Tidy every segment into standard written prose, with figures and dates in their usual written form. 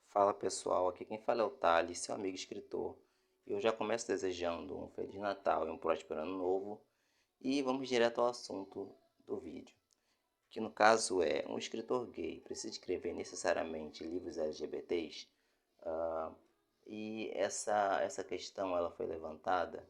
Fala pessoal, aqui quem fala é o Thales, seu amigo escritor. E eu já começo desejando um Feliz Natal e um próspero Ano Novo. E vamos direto ao assunto do vídeo, que no caso é: um escritor gay precisa escrever necessariamente livros LGBTs? Ah, e essa questão ela foi levantada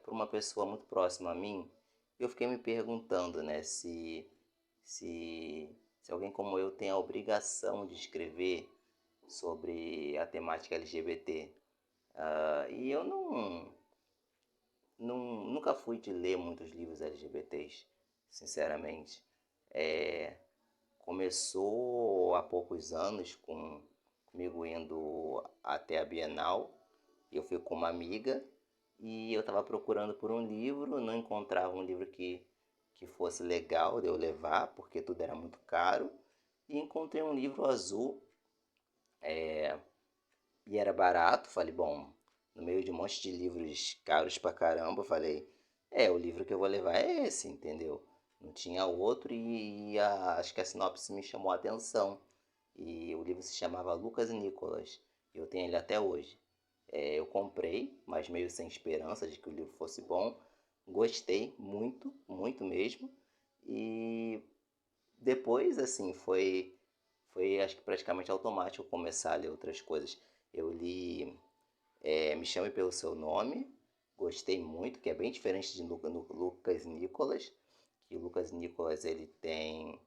por uma pessoa muito próxima a mim. Eu fiquei me perguntando, né, se alguém como eu tem a obrigação de escrever sobre a temática LGBT. E eu nunca fui de ler muitos livros LGBTs, sinceramente. É, Começou há poucos anos comigo indo até a Bienal. Eu fui com uma amiga e eu estava procurando por um livro, não encontrava um livro que fosse legal de eu levar, porque tudo era muito caro. E encontrei um livro azul, e era barato. Falei, bom, no meio de um monte de livros caros pra caramba, eu falei, o livro que eu vou levar é esse, entendeu? Não tinha outro acho que a sinopse me chamou a atenção. E o livro se chamava Lucas e Nicolas. E eu tenho ele até hoje. Eu comprei, mas meio sem esperança de que o livro fosse bom. Gostei muito, muito mesmo. E depois, assim, foi acho que praticamente automático começar a ler outras coisas. Eu li Me Chame Pelo Seu Nome, gostei muito, que é bem diferente de Lucas Nicolas, que o Lucas Nicolas ele tem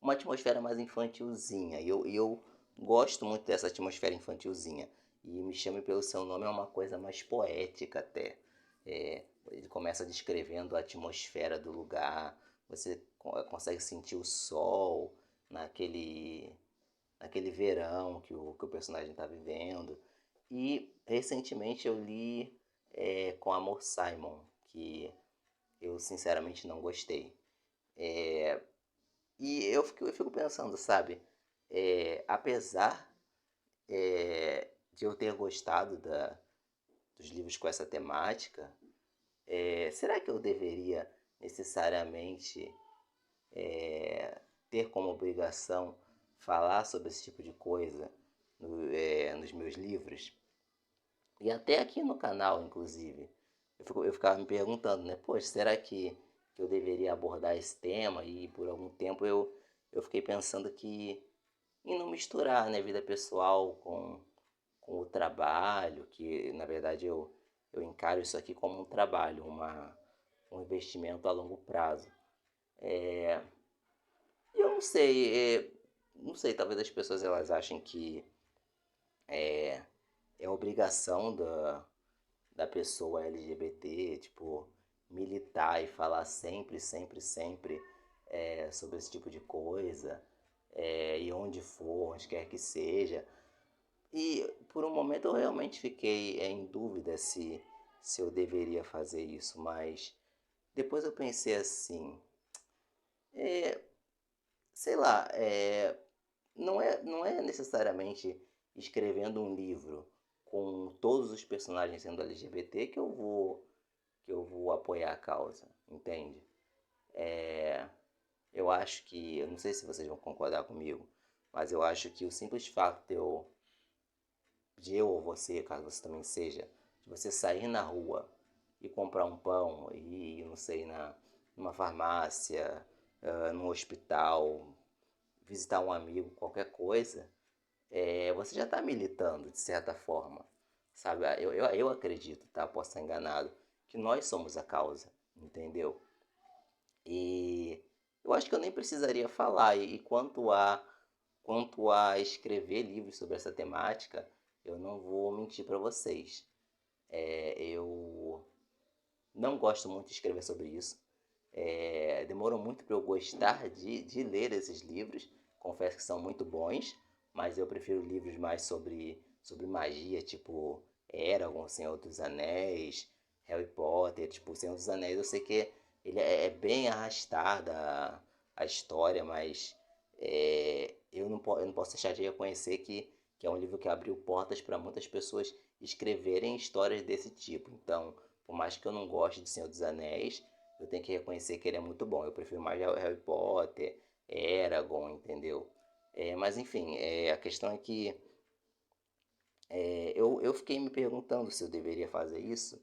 uma atmosfera mais infantilzinha, e eu gosto muito dessa atmosfera infantilzinha. E Me Chame Pelo Seu Nome é uma coisa mais poética até. Ele começa descrevendo a atmosfera do lugar, você consegue sentir o sol naquele, naquele verão que o personagem está vivendo. E recentemente eu li Com Amor Simon, que eu sinceramente não gostei. E eu fico pensando, sabe? Apesar de eu ter gostado dos livros com essa temática, será que eu deveria necessariamente ter como obrigação falar sobre esse tipo de coisa nos meus livros? E até aqui no canal, inclusive. Eu ficava me perguntando, né? Poxa, será que eu deveria abordar esse tema? E por algum tempo eu fiquei pensando que em não misturar, né, vida pessoal com o trabalho, que na verdade eu encaro isso aqui como um trabalho, um investimento a longo prazo. E eu não sei, talvez as pessoas elas achem que é obrigação da pessoa LGBT, tipo, militar e falar sempre, sempre, sempre sobre esse tipo de coisa, e onde for, onde quer que seja. E por um momento eu realmente fiquei em dúvida se eu deveria fazer isso, mas depois eu pensei assim, é, sei lá, não é necessariamente escrevendo um livro com todos os personagens sendo LGBT que eu vou apoiar a causa, entende? Eu acho que, eu não sei se vocês vão concordar comigo, mas eu acho que o simples fato de eu ou você, caso você também seja, de você sair na rua e comprar um pão e ir, não sei, numa farmácia, num hospital, visitar um amigo, qualquer coisa, você já está militando de certa forma, sabe? Eu acredito, tá? Posso estar enganado, que nós somos a causa, entendeu? E eu acho que eu nem precisaria falar. E quanto a escrever livros sobre essa temática, eu não vou mentir para vocês. Eu não gosto muito de escrever sobre isso. Demorou muito para eu gostar de ler esses livros. Confesso que são muito bons, mas eu prefiro livros mais sobre magia, tipo Eragon, Senhor dos Anéis, Harry Potter. Tipo, Senhor dos Anéis, eu sei que ele é bem arrastada a história, mas eu não posso deixar de reconhecer que é um livro que abriu portas para muitas pessoas escreverem histórias desse tipo. Então, por mais que eu não goste de Senhor dos Anéis, eu tenho que reconhecer que ele é muito bom. Eu prefiro mais Harry Potter, Eragon, entendeu? Mas enfim, a questão é que eu fiquei me perguntando se eu deveria fazer isso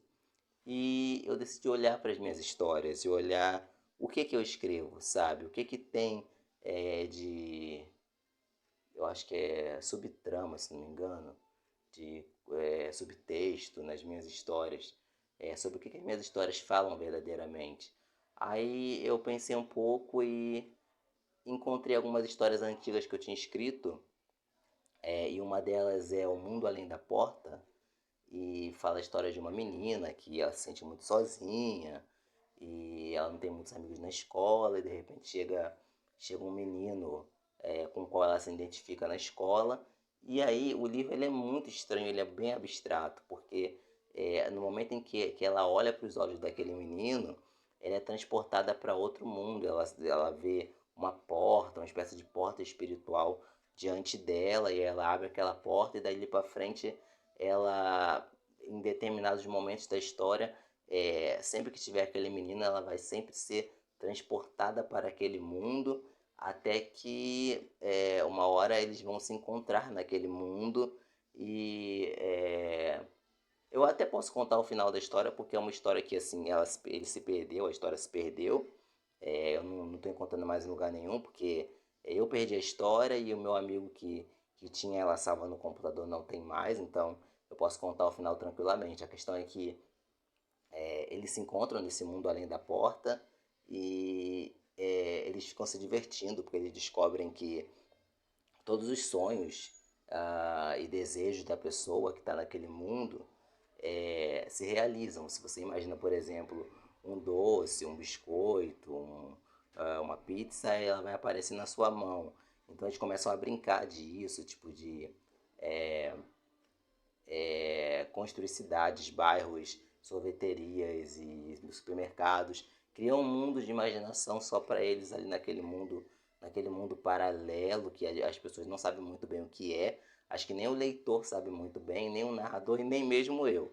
e eu decidi olhar para as minhas histórias e olhar o que que eu escrevo, sabe? O que que tem de, eu acho que é subtrama, se não me engano, de subtexto nas minhas histórias, sobre o que que as minhas histórias falam verdadeiramente. Aí eu pensei um pouco e encontrei algumas histórias antigas que eu tinha escrito, e uma delas é O Mundo Além da Porta, e fala a história de uma menina que ela se sente muito sozinha e ela não tem muitos amigos na escola e de repente chega um menino com o qual ela se identifica na escola. E aí o livro ele é muito estranho, ele é bem abstrato, porque no momento em que ela olha para os olhos daquele menino, ela é transportada para outro mundo, ela vê uma porta, uma espécie de porta espiritual diante dela e ela abre aquela porta e daí para frente ela, em determinados momentos da história, sempre que tiver aquele menino, ela vai sempre ser transportada para aquele mundo, até que uma hora eles vão se encontrar naquele mundo e eu até posso contar o final da história porque é uma história que assim ele se perdeu, a história se perdeu. Eu não estou encontrando mais em lugar nenhum porque eu perdi a história e o meu amigo que tinha ela salva no computador não tem mais, então eu posso contar o final tranquilamente. A questão é que eles se encontram nesse mundo além da porta e eles ficam se divertindo porque eles descobrem que todos os sonhos e desejos da pessoa que está naquele mundo se realizam. Se você imagina, por exemplo, um doce, um biscoito, uma pizza, ela vai aparecer na sua mão. Então eles começam a brincar disso, tipo de construir cidades, bairros, sorveterias e supermercados, criam um mundo de imaginação só para eles ali naquele mundo paralelo que as pessoas não sabem muito bem o que é. Acho que nem o leitor sabe muito bem, nem o narrador e nem mesmo eu.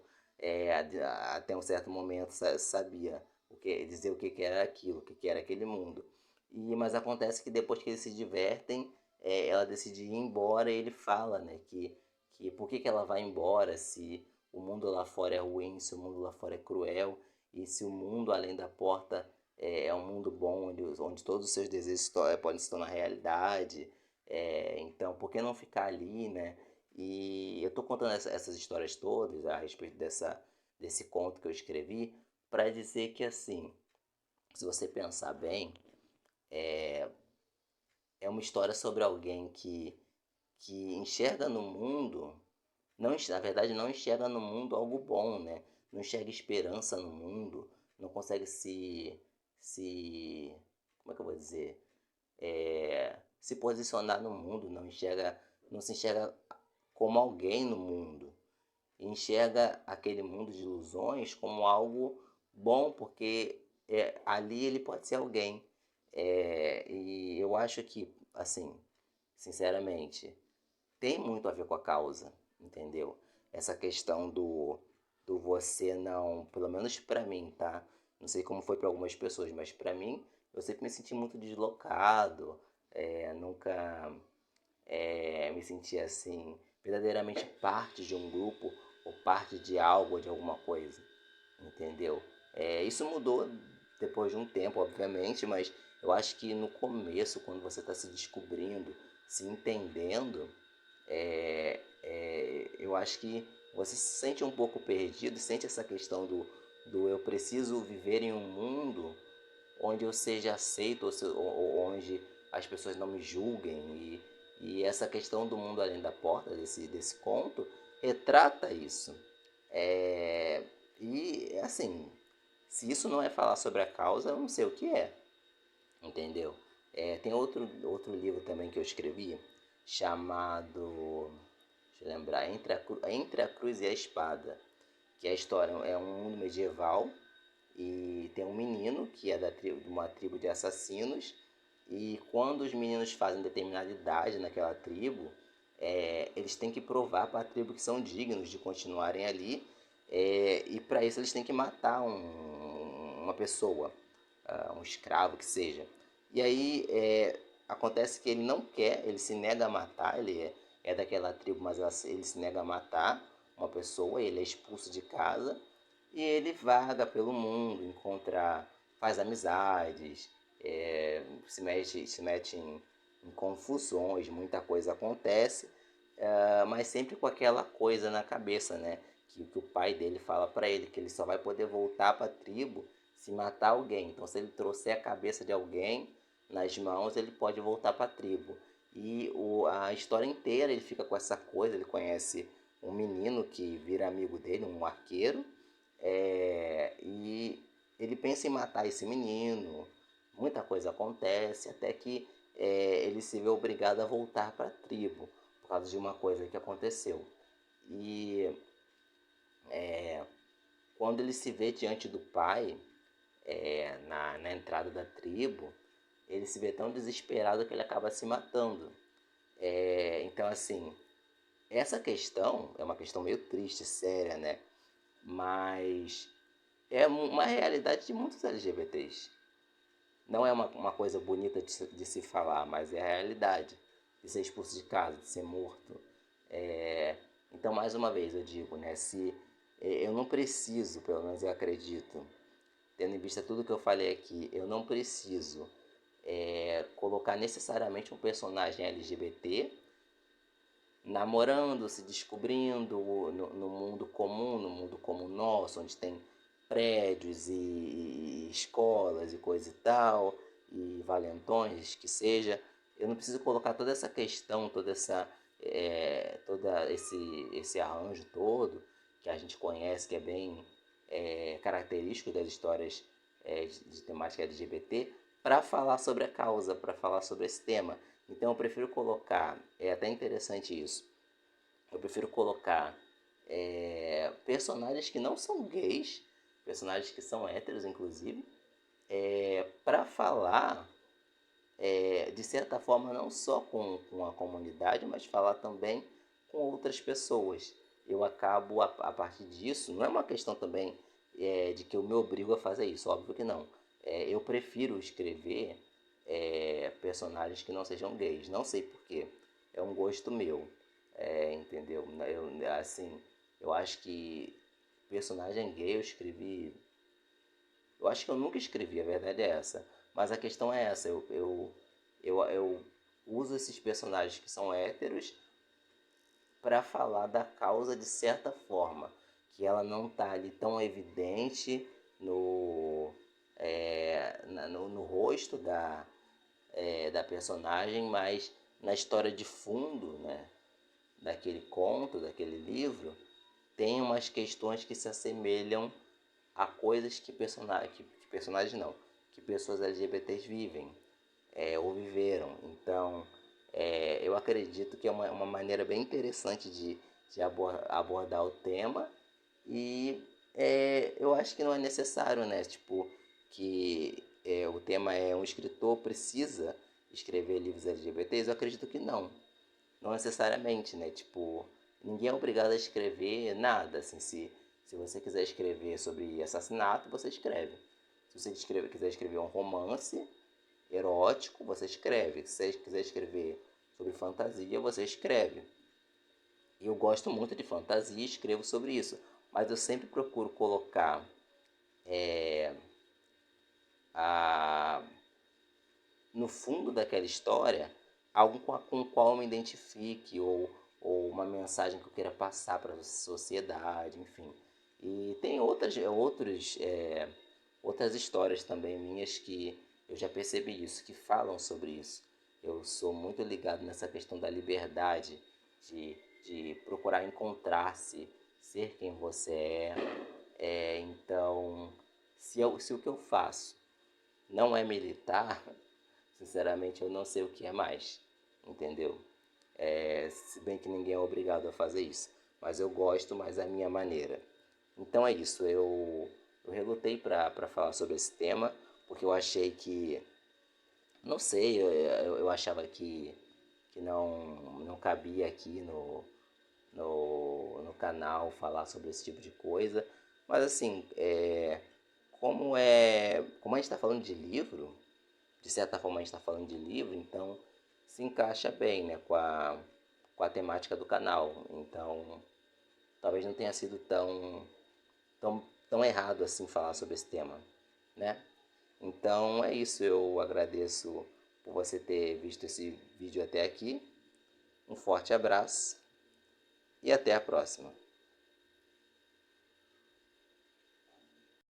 Até um certo momento sabia dizer o que, que era aquilo, o que, que era aquele mundo. Mas acontece que depois que eles se divertem, ela decide ir embora e ele fala, né, que por que ela vai embora se o mundo lá fora é ruim, se o mundo lá fora é cruel e se o mundo além da porta é um mundo bom onde todos os seus desejos podem se tornar realidade. Então, por que não ficar ali, né? E eu estou contando essas histórias todas a respeito desse conto que eu escrevi para dizer que, assim, se você pensar bem, é uma história sobre alguém que enxerga no mundo, não, na verdade não enxerga no mundo algo bom, né? Não enxerga esperança no mundo, não consegue se, como é que eu vou dizer? Se posicionar no mundo, não se enxerga como alguém no mundo. Enxerga aquele mundo de ilusões como algo bom, porque ali ele pode ser alguém. E eu acho que, assim, sinceramente, tem muito a ver com a causa, entendeu? Essa questão do você não, pelo menos pra mim, tá? Não sei como foi para algumas pessoas, mas pra mim, eu sempre me senti muito deslocado, nunca me senti assim, verdadeiramente parte de um grupo ou parte de algo ou de alguma coisa, entendeu? Isso mudou depois de um tempo, obviamente, mas eu acho que no começo, quando você está se descobrindo, se entendendo, eu acho que você se sente um pouco perdido, sente essa questão do eu preciso viver em um mundo onde eu seja aceito, ou onde as pessoas não me julguem. E essa questão do mundo além da porta, desse conto, retrata isso. É, e assim, se isso não é falar sobre a causa, eu não sei o que é, entendeu? Tem outro livro também que eu escrevi, chamado, deixa eu lembrar, Entre a Cruz e a Espada, que a história é um mundo medieval e tem um menino que é de uma tribo de assassinos e quando os meninos fazem determinada idade naquela tribo, eles têm que provar para a tribo que são dignos de continuarem ali e para isso eles têm que matar uma pessoa, um escravo que seja. E aí acontece que ele não quer, ele se nega a matar, é daquela tribo, mas ele se nega a matar uma pessoa, ele é expulso de casa e ele vaga pelo mundo, faz amizades, se mete em confusões, muita coisa acontece, mas sempre com aquela coisa na cabeça, né? Que o pai dele fala para ele que ele só vai poder voltar para a tribo se matar alguém. Então, se ele trouxer a cabeça de alguém nas mãos, ele pode voltar para a tribo. E a história inteira ele fica com essa coisa, ele conhece um menino que vira amigo dele, um arqueiro, e ele pensa em matar esse menino, muita coisa acontece, até que ele se vê obrigado a voltar para a tribo, por causa de uma coisa que aconteceu. E quando ele se vê diante do pai, na entrada da tribo, ele se vê tão desesperado que ele acaba se matando. Então, assim, essa questão é uma questão meio triste, séria, né? Mas é uma realidade de muitos LGBTs. Não é uma coisa bonita de se falar, mas é a realidade. De ser expulso de casa, de ser morto. Então, mais uma vez, eu digo, né? Se eu não preciso, pelo menos eu acredito, tendo em vista tudo que eu falei aqui, eu não preciso colocar necessariamente um personagem LGBT namorando, se descobrindo no mundo comum nosso, onde tem prédios e escolas e coisa e tal, e valentões, que seja. Eu não preciso colocar toda essa questão, toda esse arranjo todo, que a gente conhece, que é bem característico das histórias de temática LGBT, para falar sobre a causa, para falar sobre esse tema. Então eu prefiro colocar, é até interessante isso, eu prefiro colocar personagens que não são gays, personagens que são héteros inclusive, para falar, de certa forma, não só com a comunidade, mas falar também com outras pessoas. Eu acabo, a partir disso, não é uma questão também de que eu me obrigo a fazer isso, óbvio que não. Eu prefiro escrever personagens que não sejam gays, não sei porquê, é um gosto meu, entendeu? Assim, eu acho que personagem gay eu acho que eu nunca escrevi, a verdade é essa. Mas a questão é essa, eu uso esses personagens que são héteros para falar da causa de certa forma, que ela não tá ali tão evidente no rosto da personagem, mas na história de fundo, né, daquele conto, daquele livro, tem umas questões que se assemelham a coisas que personagens não, que pessoas LGBTs vivem, ou viveram. Então, eu acredito que é uma maneira bem interessante de abordar o tema e eu acho que não é necessário, né? Tipo, que o tema é um escritor precisa escrever livros LGBTs, eu acredito que não. Não necessariamente, né? Tipo, ninguém é obrigado a escrever nada, assim, se você quiser escrever sobre assassinato, você escreve. Se você quiser escrever um romance erótico, você escreve. Se você quiser escrever sobre fantasia, você escreve. Eu gosto muito de fantasia e escrevo sobre isso, mas eu sempre procuro colocar a, no fundo daquela história algo com o qual eu me identifique ou uma mensagem que eu queira passar para a sociedade, enfim. E tem outras histórias também minhas que eu já percebi isso, que falam sobre isso. Eu sou muito ligado nessa questão da liberdade, de procurar encontrar-se, ser quem você então, se o que eu faço não é militar, sinceramente eu não sei o que é mais, entendeu? Se bem que ninguém é obrigado a fazer isso, mas eu gosto mais da minha maneira. Então é isso, eu relutei para falar sobre esse tema, porque eu achei que, não sei, eu achava que não cabia aqui no canal falar sobre esse tipo de coisa, mas assim, como a gente está falando de livro, de certa forma a gente está falando de livro, então se encaixa bem, né, com a temática do canal. Então, talvez não tenha sido tão errado assim falar sobre esse tema, né? Então é isso, eu agradeço por você ter visto esse vídeo até aqui. Um forte abraço e até a próxima.